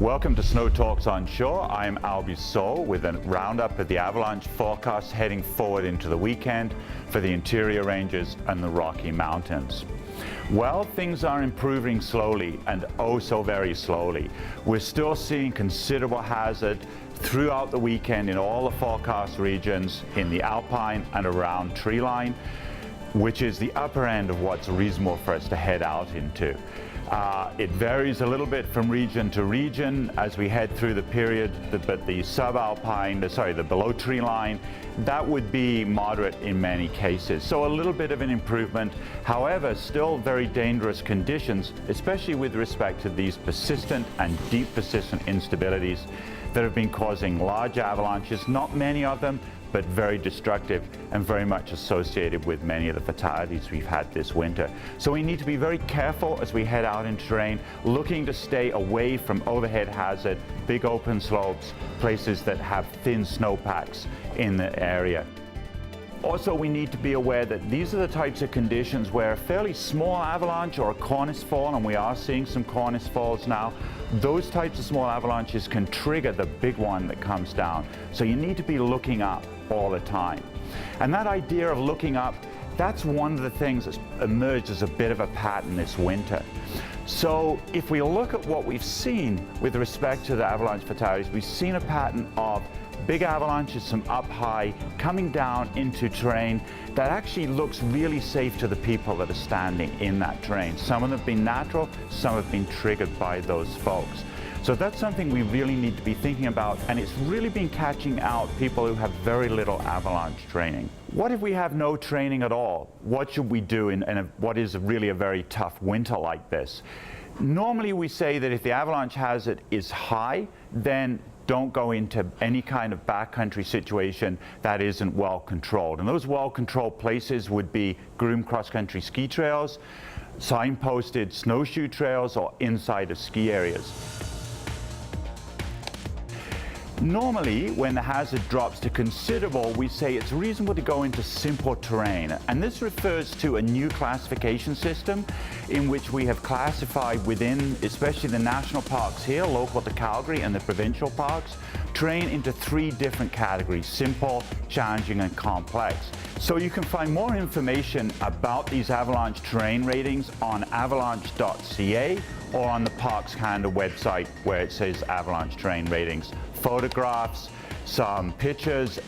Welcome to Snow Talks on Shore. I'm Albi Sole with a roundup of the avalanche forecast heading forward into the weekend for the interior ranges and the Rocky Mountains. Well, things are improving slowly and oh so very slowly. We're still seeing considerable hazard throughout the weekend in all the forecast regions in the alpine and around tree line, which is the upper end of what's reasonable for us to head out into. It varies a little bit from region to region as we head through the period, but the subalpine, the below tree line, that would be moderate in many cases. So a little bit of an improvement, however, still very dangerous conditions, especially with respect to these persistent and deep persistent instabilities that have been causing large avalanches, not many of them, but very destructive and very much associated with many of the fatalities we've had this winter. So we need to be very careful as we head out into terrain, looking to stay away from overhead hazard, big open slopes, places that have thin snowpacks in the area. Also, we need to be aware that these are the types of conditions where a fairly small avalanche or a cornice fall, and we are seeing some cornice falls now, those types of small avalanches can trigger the big one that comes down. So you need to be looking up all the time. And that idea of looking up, that's one of the things that's emerged as a bit of a pattern this winter. So if we look at what we've seen with respect to the avalanche fatalities, we've seen a pattern of big avalanches, some up high, coming down into terrain that actually looks really safe to the people that are standing in that terrain. Some of them have been natural, some have been triggered by those folks. So that's something we really need to be thinking about, and it's really been catching out people who have very little avalanche training. What if we have no training at all? What should we do in what is really a very tough winter like this? Normally we say that if the avalanche hazard is high, then don't go into any kind of backcountry situation that isn't well controlled. And those well controlled places would be groomed cross-country ski trails, signposted snowshoe trails, or inside of ski areas. Normally, when the hazard drops to considerable, we say it's reasonable to go into simple terrain. And this refers to a new classification system in which we have classified within, especially the national parks here, local to Calgary, and the provincial parks, terrain into 3 different categories: simple, challenging, and complex. So you can find more information about these avalanche terrain ratings on avalanche.ca or on the Parks Canada website where it says avalanche terrain ratings. Photographs, some pictures,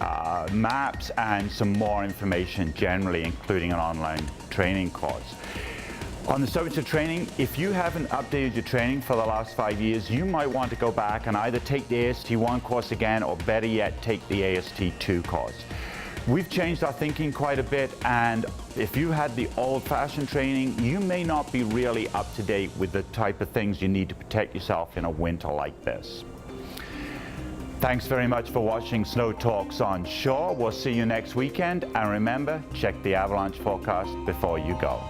maps, and some more information generally, including an online training course. On the subject of training, if you haven't updated your training for the last 5 years, you might want to go back and either take the AST1 course again, or better yet, take the AST2 course. We've changed our thinking quite a bit, and if you had the old-fashioned training, you may not be really up to date with the type of things you need to protect yourself in a winter like this. Thanks very much for watching Snow Talks on Shore. We'll see you next weekend, and remember, check the avalanche forecast before you go.